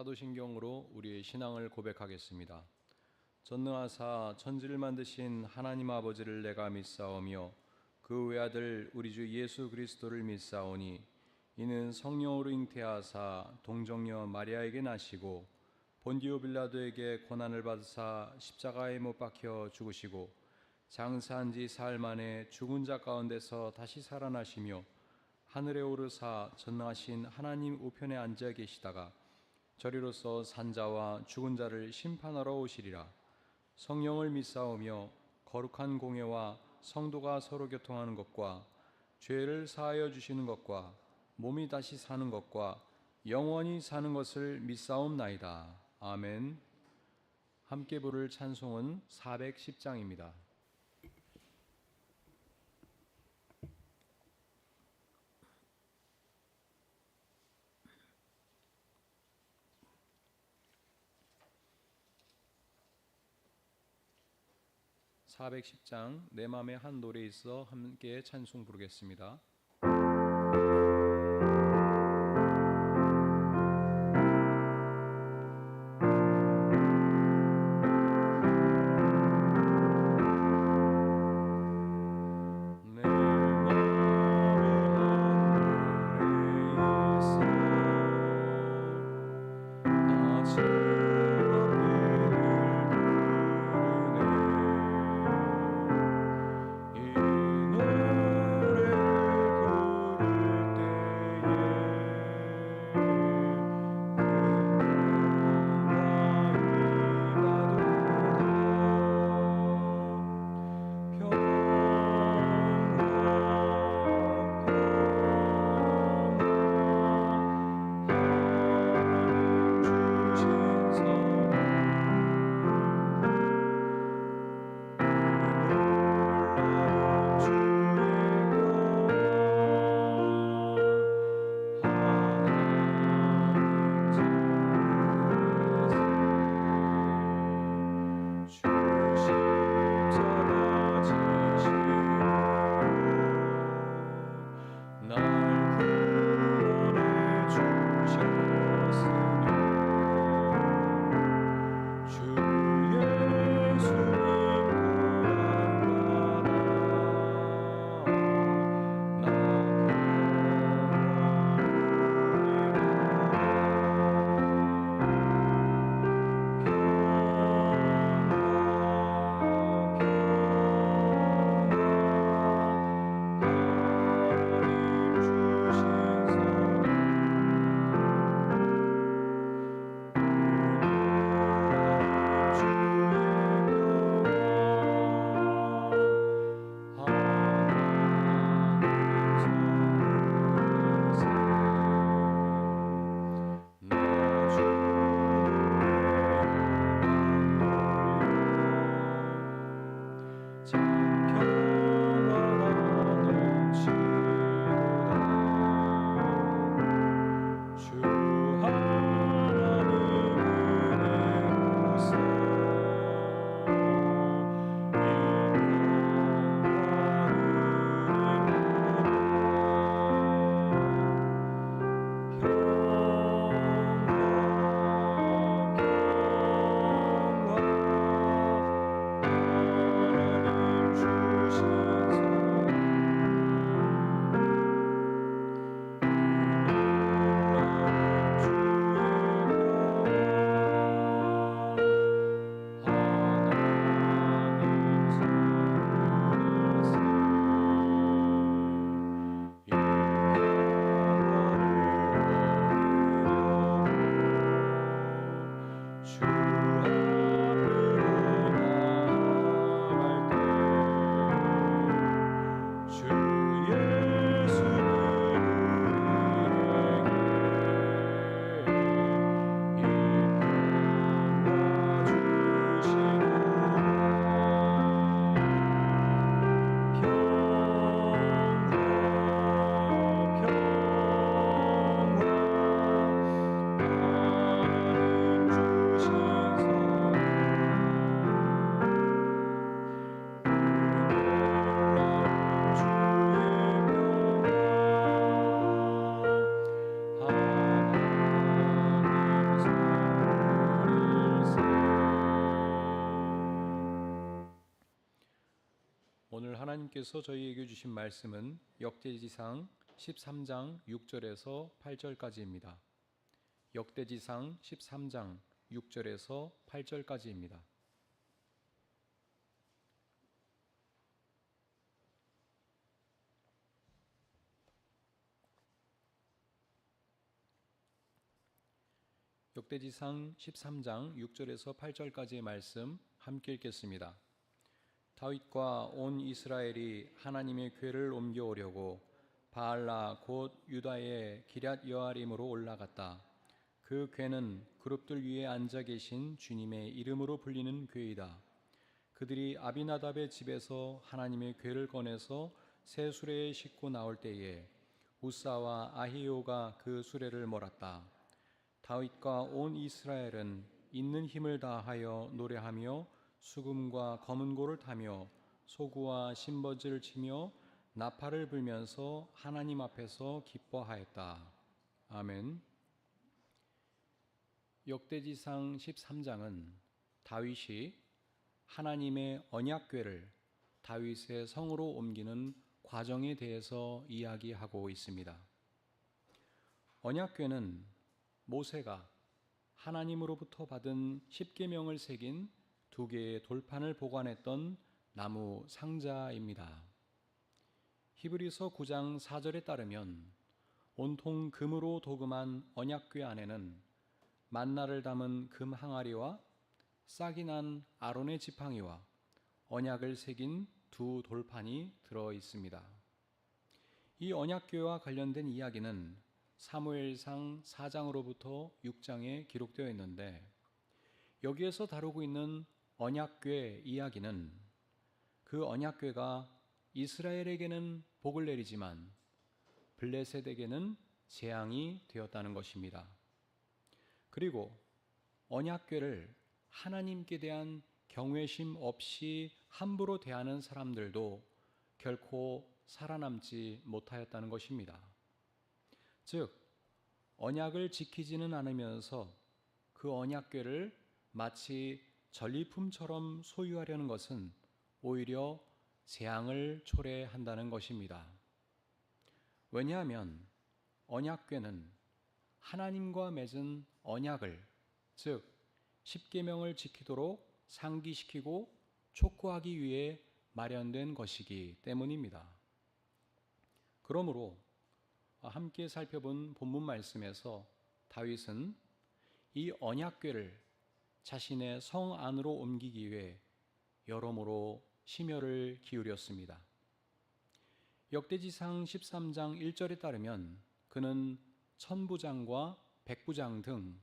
사도신경으로 우리의 신앙을 고백하겠습니다. 전능하사 천지를 만드신 하나님 아버지를 내가 믿사오며 그 외아들 우리 주 예수 그리스도를 믿사오니 이는 성령으로 잉태하사 동정녀 마리아에게 나시고 본디오 빌라도에게 고난을 받으사 십자가에 못 박혀 죽으시고 장사한 지 사흘 만에 죽은 자 가운데서 다시 살아나시며 하늘에 오르사 전능하신 하나님 우편에 앉아 계시다가 저리로서 산자와 죽은 자를 심판하러 오시리라. 성령을 믿사오며 거룩한 공예와 성도가 서로 교통하는 것과 죄를 사하여 주시는 것과 몸이 다시 사는 것과 영원히 사는 것을 믿사옵나이다. 아멘. 함께 부를 찬송은 410장입니다. (410장) 내 맘에 한 노래 있어 함께 찬송 부르겠습니다. 오늘 하나님께서 저희에게 주신 말씀은 역대지상 13장 6절에서 8절까지입니다. 역대지상 13장 6절에서 8절까지입니다. 역대지상 13장 6절에서 8절까지의 말씀 함께 읽겠습니다. 다윗과 온 이스라엘이 하나님의 궤를 옮겨오려고 바알라 곧 유다의 기럇 여아림으로 올라갔다. 그 궤는 그룹들 위에 앉아 계신 주님의 이름으로 불리는 궤이다. 그들이 아비나답의 집에서 하나님의 궤를 꺼내서 새 수레에 싣고 나올 때에 우사와 아히오가 그 수레를 몰았다. 다윗과 온 이스라엘은 있는 힘을 다하여 노래하며 수금과 검은고를 타며 소구와 신버지를 치며 나팔을 불면서 하나님 앞에서 기뻐하였다. 아멘. 역대지상 13장은 다윗이 하나님의 언약궤를 다윗의 성으로 옮기는 과정에 대해서 이야기하고 있습니다. 언약궤는 모세가 하나님으로부터 받은 십계명을 새긴 두 개의 돌판을 보관했던 나무 상자입니다. 히브리서 9장 4절에 따르면 온통 금으로 도금한 언약궤 안에는 만나를 담은 금 항아리와 싹이 난 아론의 지팡이와 언약을 새긴 두 돌판이 들어 있습니다. 이 언약궤와 관련된 이야기는 사무엘상 4장으로부터 6장에 기록되어 있는데, 여기에서 다루고 있는 언약궤 이야기는 그 언약궤가 이스라엘에게는 복을 내리지만 블레셋에게는 재앙이 되었다는 것입니다. 그리고 언약궤를 하나님께 대한 경외심 없이 함부로 대하는 사람들도 결코 살아남지 못하였다는 것입니다. 즉, 언약을 지키지는 않으면서 그 언약궤를 마치 전리품처럼 소유하려는 것은 오히려 재앙을 초래한다는 것입니다. 왜냐하면 언약궤는 하나님과 맺은 언약을, 즉 십계명을 지키도록 상기시키고 촉구하기 위해 마련된 것이기 때문입니다. 그러므로 함께 살펴본 본문 말씀에서 다윗은 이 언약궤를 자신의 성 안으로 옮기기 위해 여러모로 심혈을 기울였습니다. 역대지상 13장 1절에 따르면 그는 천부장과 백부장 등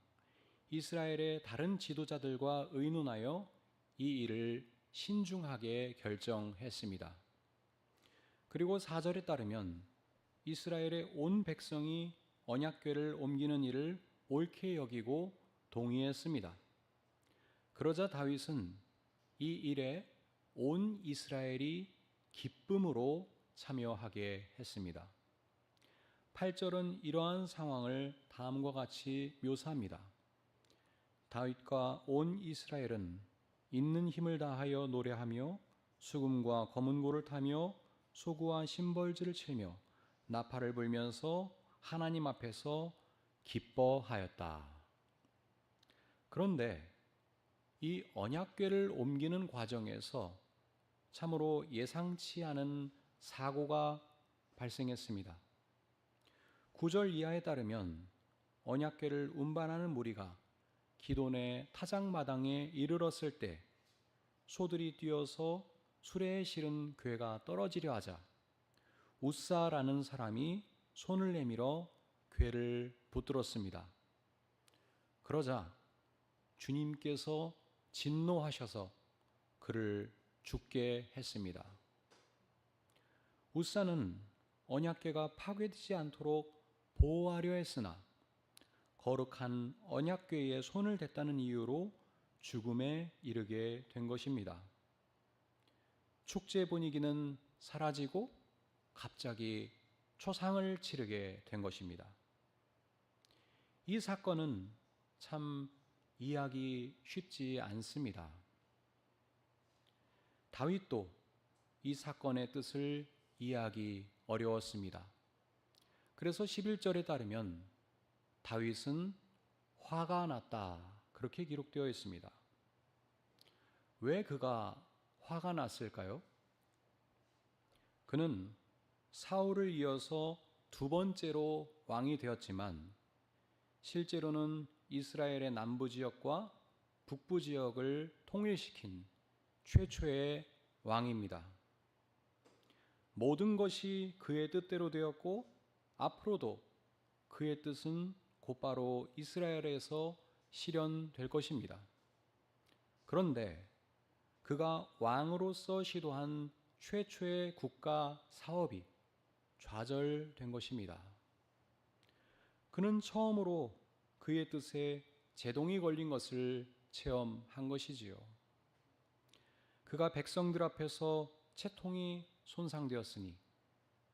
이스라엘의 다른 지도자들과 의논하여 이 일을 신중하게 결정했습니다. 그리고 4절에 따르면 이스라엘의 온 백성이 언약궤를 옮기는 일을 옳게 여기고 동의했습니다. 그러자 다윗은 이 일에 온 이스라엘이 기쁨으로 참여하게 했습니다. 8절은 이러한 상황을 다음과 같이 묘사합니다. 다윗과 온 이스라엘은 있는 힘을 다하여 노래하며 수금과 검은고를 타며 소구와 심벌지를 치며 나팔을 불면서 하나님 앞에서 기뻐하였다. 그런데 이 언약궤를 옮기는 과정에서 참으로 예상치 않은 사고가 발생했습니다. 9절 이하에 따르면 언약궤를 운반하는 무리가 기돈의 타작마당에 이르렀을 때 소들이 뛰어서 수레에 실은 궤가 떨어지려 하자 우사라는 사람이 손을 내밀어 궤를 붙들었습니다. 그러자 주님께서 진노하셔서 그를 죽게 했습니다. 우사는 언약궤가 파괴되지 않도록 보호하려 했으나 거룩한 언약궤에 손을 댔다는 이유로 죽음에 이르게 된 것입니다. 축제 분위기는 사라지고 갑자기 초상을 치르게 된 것입니다. 이 사건은 참 이해하기 쉽지 않습니다. 다윗도 이 사건의 뜻을 이해하기 어려웠습니다. 그래서 11절에 따르면 다윗은 화가 났다, 그렇게 기록되어 있습니다. 왜 그가 화가 났을까요? 그는 사울을 이어서 두 번째로 왕이 되었지만 실제로는 이스라엘의 남부 지역과 북부 지역을 통일시킨 최초의 왕입니다. 모든 것이 그의 뜻대로 되었고 앞으로도 그의 뜻은 곧바로 이스라엘에서 실현될 것입니다. 그런데 그가 왕으로서 시도한 최초의 국가 사업이 좌절된 것입니다. 그는 처음으로 그의 뜻에 제동이 걸린 것을 체험한 것이지요. 그가 백성들 앞에서 채통이 손상되었으니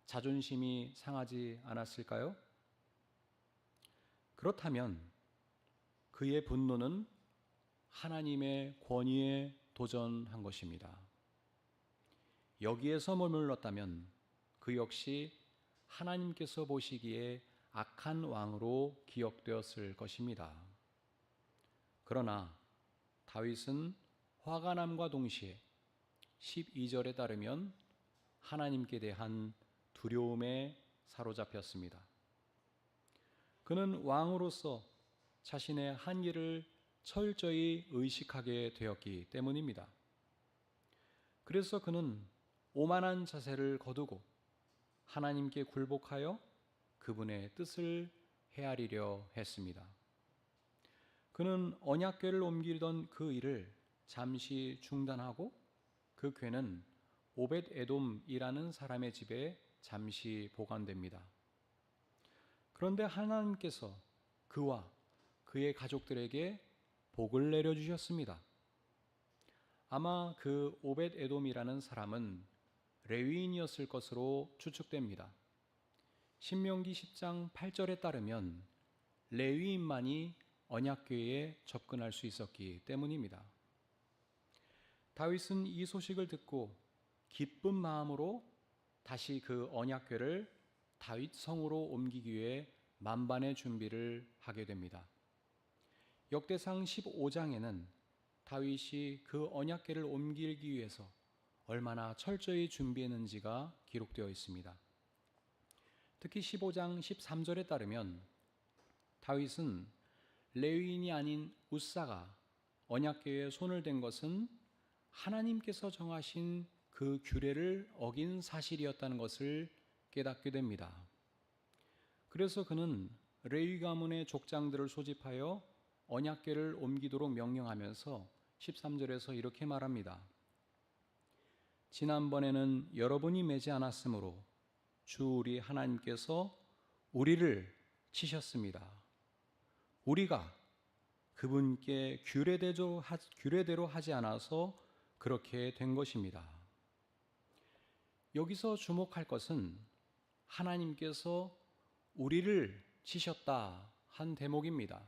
자존심이 상하지 않았을까요? 그렇다면 그의 분노는 하나님의 권위에 도전한 것입니다. 여기에서 머물렀다면 그 역시 하나님께서 보시기에 악한 왕으로 기억되었을 것입니다. 그러나 다윗은 화가 남과 동시에 12절에 따르면 하나님께 대한 두려움에 사로잡혔습니다. 그는 왕으로서 자신의 한계를 철저히 의식하게 되었기 때문입니다. 그래서 그는 오만한 자세를 거두고 하나님께 굴복하여 그분의 뜻을 헤아리려 했습니다. 그는 언약궤를 옮기던 그 일을 잠시 중단하고 그 궤는 오벳 에돔이라는 사람의 집에 잠시 보관됩니다. 그런데 하나님께서 그와 그의 가족들에게 복을 내려주셨습니다. 아마 그 오벳 에돔이라는 사람은 레위인이었을 것으로 추측됩니다. 신명기 10장 8절에 따르면 레위인만이 언약궤에 접근할 수 있었기 때문입니다. 다윗은 이 소식을 듣고 기쁜 마음으로 다시 그 언약궤를 다윗 성으로 옮기기 위해 만반의 준비를 하게 됩니다. 역대상 15장에는 다윗이 그 언약궤를 옮기기 위해서 얼마나 철저히 준비했는지가 기록되어 있습니다. 특히 15장 13절에 따르면 다윗은 레위인이 아닌 웃사가 언약궤에 손을 댄 것은 하나님께서 정하신 그 규례를 어긴 사실이었다는 것을 깨닫게 됩니다. 그래서 그는 레위 가문의 족장들을 소집하여 언약궤를 옮기도록 명령하면서 13절에서 이렇게 말합니다. 지난번에는 여러분이 매지 않았으므로 주 우리 하나님께서 우리를 치셨습니다. 우리가 그분께 규례대로 하지 않아서 그렇게 된 것입니다. 여기서 주목할 것은 하나님께서 우리를 치셨다 한 대목입니다.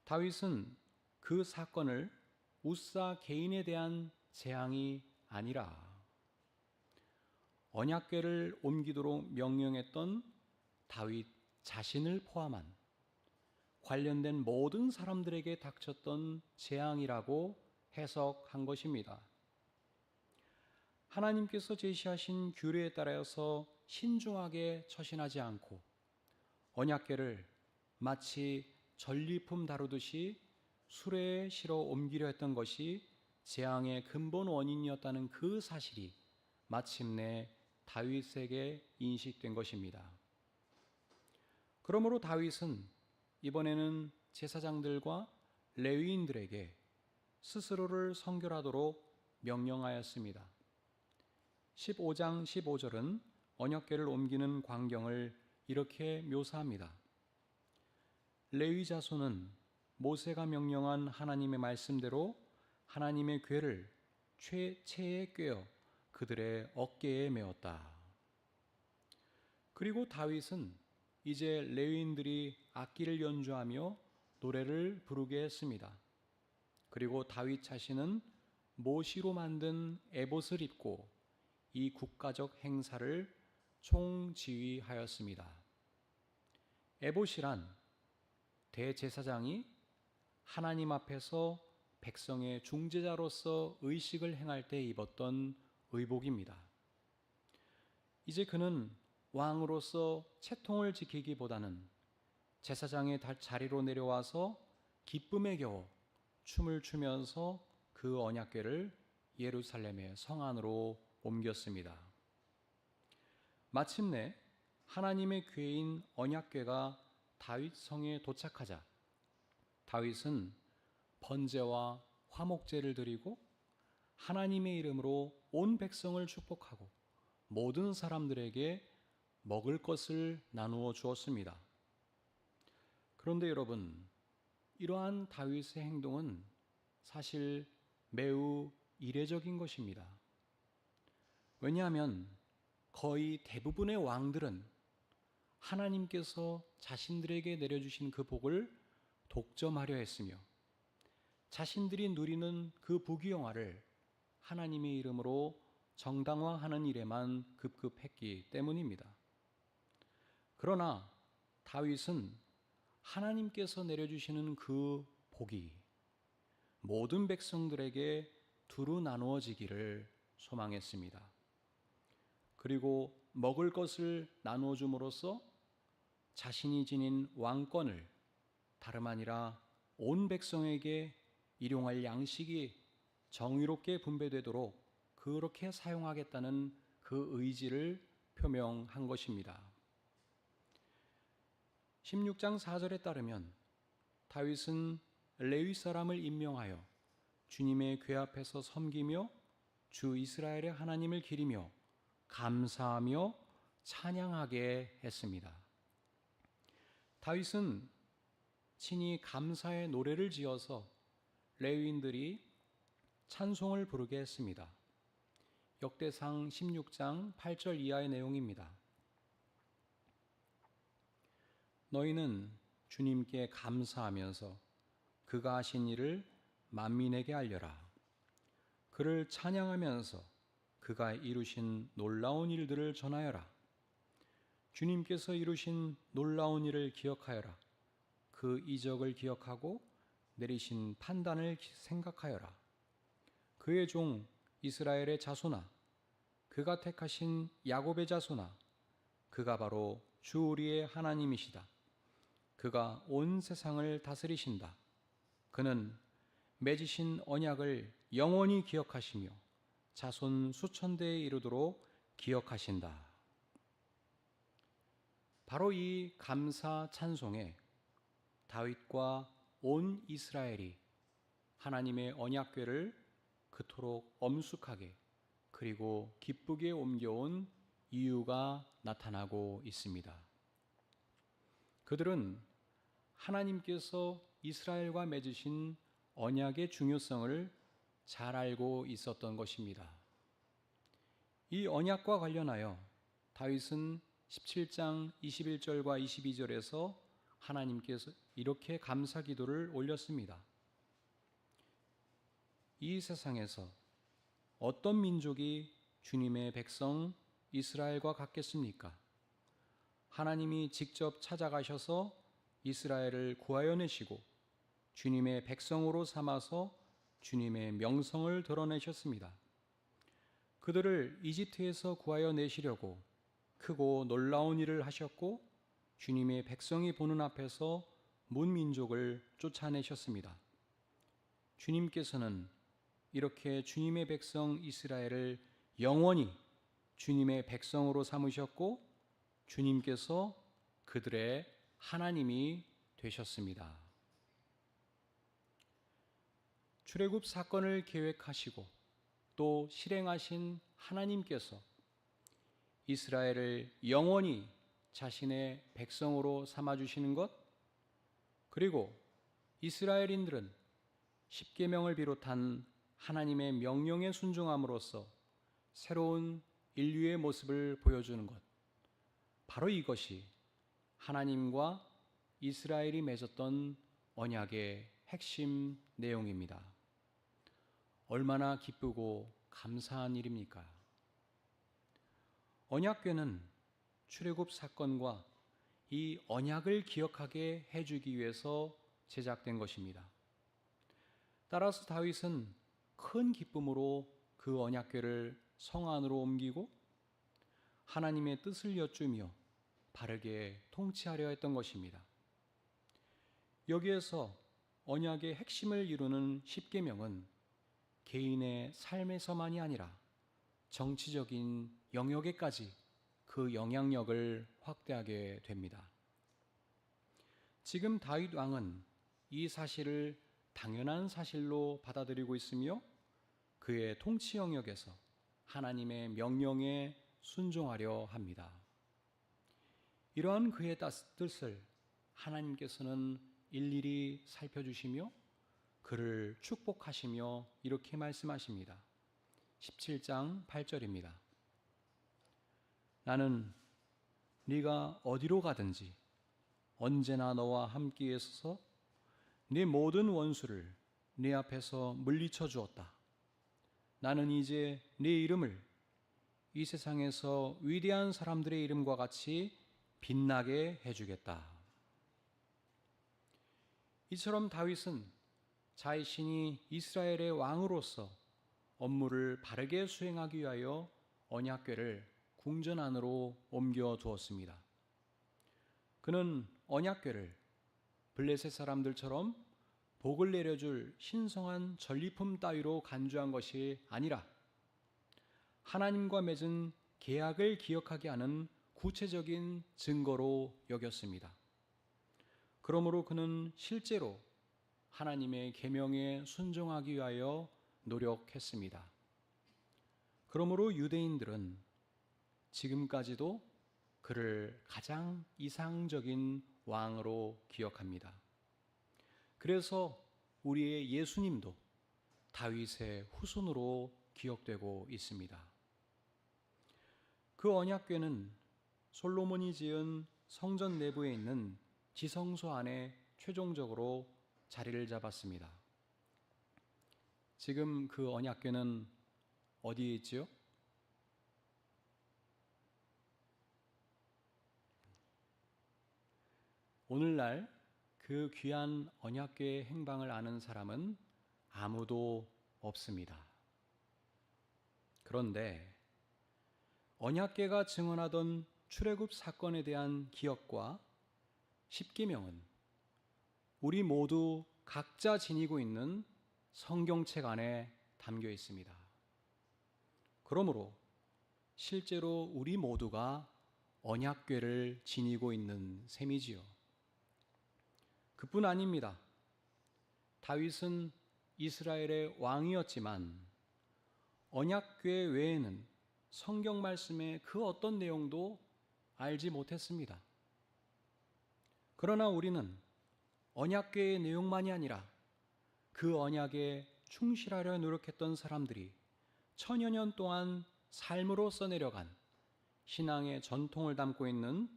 다윗은 그 사건을 웃사 개인에 대한 재앙이 아니라 언약궤를 옮기도록 명령했던 다윗 자신을 포함한 관련된 모든 사람들에게 닥쳤던 재앙이라고 해석한 것입니다. 하나님께서 제시하신 규례에 따라서 신중하게 처신하지 않고 언약궤를 마치 전리품 다루듯이 수레에 실어 옮기려 했던 것이 재앙의 근본 원인이었다는 그 사실이 마침내 다윗에게 인식된 것입니다. 그러므로 다윗은 이번에는 제사장들과 레위인들에게 스스로를 성결하도록 명령하였습니다. 15장 15절은 언약궤를 옮기는 광경을 이렇게 묘사합니다. 레위 자손은 모세가 명령한 하나님의 말씀대로 하나님의 궤를 채에 꿰어 그들의 어깨에 메었다. 그리고 다윗은 이제 레위인들이 악기를 연주하며 노래를 부르게 했습니다. 그리고 다윗 자신은 모시로 만든 에봇을 입고 이 국가적 행사를 총지휘하였습니다. 에봇이란 대제사장이 하나님 앞에서 백성의 중재자로서 의식을 행할 때 입었던 의복입니다. 이제 그는 왕으로서 채통을 지키기보다는 제사장의 자리로 내려와서 기쁨에 겨워 춤을 추면서 그 언약궤를 예루살렘의 성 안으로 옮겼습니다. 마침내 하나님의 궤인 언약궤가 다윗 성에 도착하자 다윗은 번제와 화목제를 드리고 하나님의 이름으로 온 백성을 축복하고 모든 사람들에게 먹을 것을 나누어 주었습니다. 그런데 여러분, 이러한 다윗의 행동은 사실 매우 이례적인 것입니다. 왜냐하면 거의 대부분의 왕들은 하나님께서 자신들에게 내려주신 그 복을 독점하려 했으며 자신들이 누리는 그 부귀영화를 하나님의 이름으로 정당화하는 일에만 급급했기 때문입니다. 그러나 다윗은 하나님께서 내려주시는 그 복이 모든 백성들에게 두루 나누어지기를 소망했습니다. 그리고 먹을 것을 나누어 줌으로써 자신이 지닌 왕권을 다름 아니라 온 백성에게 일용할 양식이 정의롭게 분배되도록 그렇게 사용하겠다는 그 의지를 표명한 것입니다. 16장 4절에 따르면 다윗은 레위 사람을 임명하여 주님의 궤 앞에서 섬기며 주 이스라엘의 하나님을 기리며 감사하며 찬양하게 했습니다. 다윗은 친히 감사의 노래를 지어서 레위인들이 찬송을 부르게 했습니다. 역대상 16장 8절 이하의 내용입니다. 너희는 주님께 감사하면서 그가 하신 일을 만민에게 알려라. 그를 찬양하면서 그가 이루신 놀라운 일들을 전하여라. 주님께서 이루신 놀라운 일을 기억하여라. 그 이적을 기억하고 내리신 판단을 생각하여라. 그의 종 이스라엘의 자손아, 그가 택하신 야곱의 자손아, 그가 바로 주 우리의 하나님이시다. 그가 온 세상을 다스리신다. 그는 맺으신 언약을 영원히 기억하시며 자손 수천 대에 이르도록 기억하신다. 바로 이 감사 찬송에 다윗과 온 이스라엘이 하나님의 언약궤를 그토록 엄숙하게 그리고 기쁘게 옮겨온 이유가 나타나고 있습니다. 그들은 하나님께서 이스라엘과 맺으신 언약의 중요성을 잘 알고 있었던 것입니다. 이 언약과 관련하여 다윗은 17장 21절과 22절에서 하나님께서 이렇게 감사 기도를 올렸습니다. 이 세상에서 어떤 민족이 주님의 백성 이스라엘과 같겠습니까? 하나님이 직접 찾아가셔서 이스라엘을 구하여 내시고 주님의 백성으로 삼아서 주님의 명성을 드러내셨습니다. 그들을 이집트에서 구하여 내시려고 크고 놀라운 일을 하셨고 주님의 백성이 보는 앞에서 문민족을 쫓아내셨습니다. 주님께서는 이렇게 주님의 백성 이스라엘을 영원히 주님의 백성으로 삼으셨고 주님께서 그들의 하나님이 되셨습니다. 출애굽 사건을 계획하시고 또 실행하신 하나님께서 이스라엘을 영원히 자신의 백성으로 삼아주시는 것, 그리고 이스라엘인들은 십계명을 비롯한 하나님의 명령에 순종함으로써 새로운 인류의 모습을 보여주는 것, 바로 이것이 하나님과 이스라엘이 맺었던 언약의 핵심 내용입니다. 얼마나 기쁘고 감사한 일입니까? 언약궤는 출애굽 사건과 이 언약을 기억하게 해주기 위해서 제작된 것입니다. 따라서 다윗은 큰 기쁨으로 그 언약궤를 성 안으로 옮기고 하나님의 뜻을 여쭈며 바르게 통치하려 했던 것입니다. 여기에서 언약의 핵심을 이루는 십계명은 개인의 삶에서만이 아니라 정치적인 영역에까지 그 영향력을 확대하게 됩니다. 지금 다윗 왕은 이 사실을 당연한 사실로 받아들이고 있으며 그의 통치 영역에서 하나님의 명령에 순종하려 합니다. 이러한 그의 뜻을 하나님께서는 일일이 살펴주시며 그를 축복하시며 이렇게 말씀하십니다. 17장 8절입니다. 나는 네가 어디로 가든지 언제나 너와 함께 있어서 네 모든 원수를 네 앞에서 물리쳐 주었다. 나는 이제 네 이름을 이 세상에서 위대한 사람들의 이름과 같이 빛나게 해주겠다. 이처럼 다윗은 자신이 이스라엘의 왕으로서 업무를 바르게 수행하기 위하여 언약궤를 궁전 안으로 옮겨 두었습니다. 그는 언약궤를 블레셋 사람들처럼 복을 내려줄 신성한 전리품 따위로 간주한 것이 아니라 하나님과 맺은 계약을 기억하게 하는 구체적인 증거로 여겼습니다. 그러므로 그는 실제로 하나님의 계명에 순종하기 위하여 노력했습니다. 그러므로 유대인들은 지금까지도 그를 가장 이상적인 왕으로 기억합니다. 그래서 우리의 예수님도 다윗의 후손으로 기억되고 있습니다. 그 언약궤는 솔로몬이 지은 성전 내부에 있는 지성소 안에 최종적으로 자리를 잡았습니다. 지금 그 언약궤는 어디에 있지요? 오늘날 그 귀한 언약궤의 행방을 아는 사람은 아무도 없습니다. 그런데 언약궤가 증언하던 출애굽 사건에 대한 기억과 십계명은 우리 모두 각자 지니고 있는 성경책 안에 담겨 있습니다. 그러므로 실제로 우리 모두가 언약궤를 지니고 있는 셈이지요. 그뿐 아닙니다. 다윗은 이스라엘의 왕이었지만 언약궤 외에는 성경 말씀의 그 어떤 내용도 알지 못했습니다. 그러나 우리는 언약궤의 내용만이 아니라 그 언약에 충실하려 노력했던 사람들이 천여 년 동안 삶으로 써내려간 신앙의 전통을 담고 있는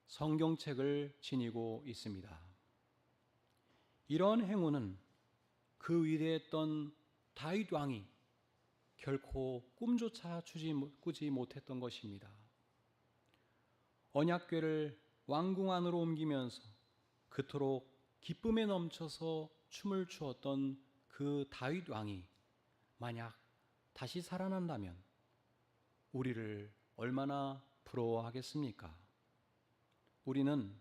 성경책을 지니고 있습니다. 이런 행운은 그 위대했던 다윗 왕이 결코 꿈조차 꾸지 못했던 것입니다. 언약궤를 왕궁 안으로 옮기면서 그토록 기쁨에 넘쳐서 춤을 추었던 그 다윗 왕이 만약 다시 살아난다면 우리를 얼마나 부러워하겠습니까? 우리는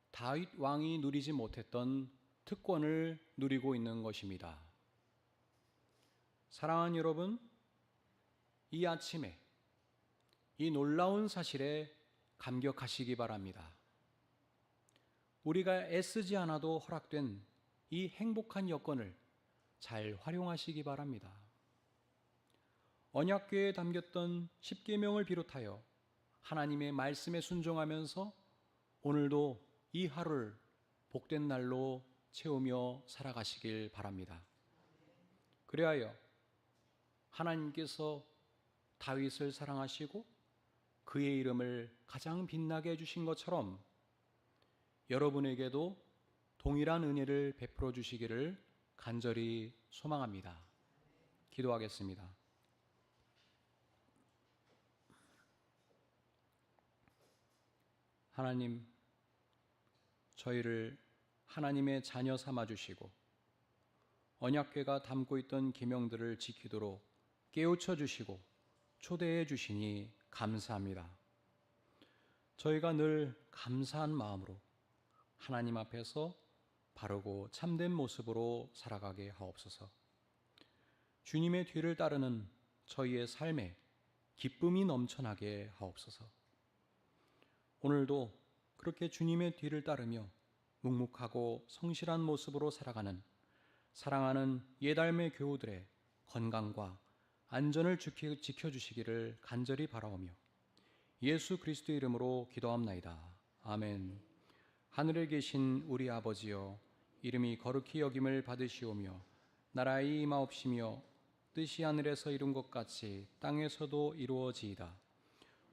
다윗 왕이 누리지 못했던 특권을 누리고 있는 것입니다. 사랑하는 여러분, 이 아침에 이 놀라운 사실에 감격하시기 바랍니다. 우리가 애쓰지 않아도 허락된 이 행복한 여건을 잘 활용하시기 바랍니다. 언약궤에 담겼던 십계명을 비롯하여 하나님의 말씀에 순종하면서 오늘도 이 하루를 복된 날로 채우며 살아가시길 바랍니다. 그리하여 하나님께서 다윗을 사랑하시고 그의 이름을 가장 빛나게 해주신 것처럼 여러분에게도 동일한 은혜를 베풀어 주시기를 간절히 소망합니다. 기도하겠습니다. 하나님, 저희를 하나님의 자녀 삼아 주시고 언약궤가 담고 있던 계명들을 지키도록 깨우쳐 주시고 초대해 주시니 감사합니다. 저희가 늘 감사한 마음으로 하나님 앞에서 바르고 참된 모습으로 살아가게 하옵소서. 주님의 뒤를 따르는 저희의 삶에 기쁨이 넘쳐나게 하옵소서. 오늘도 그렇게 주님의 뒤를 따르며 묵묵하고 성실한 모습으로 살아가는 사랑하는 예달매 교우들의 건강과 안전을 지켜주시기를 간절히 바라오며 예수 그리스도의 이름으로 기도합나이다. 아멘. 하늘에 계신 우리 아버지여, 이름이 거룩히 여김을 받으시오며 나라의 임하옵시며 뜻이 하늘에서 이룬 것 같이 땅에서도 이루어지이다.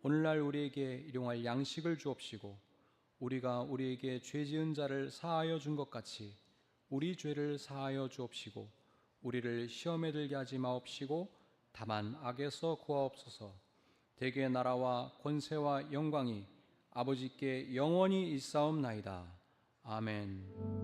오늘날 우리에게 일용할 양식을 주옵시고 우리가 우리에게 죄 지은 자를 사하여 준 것 같이 우리 죄를 사하여 주옵시고 우리를 시험에 들게 하지 마옵시고 다만 악에서 구하옵소서. 대개 나라와 권세와 영광이 아버지께 영원히 있사옵나이다. 아멘.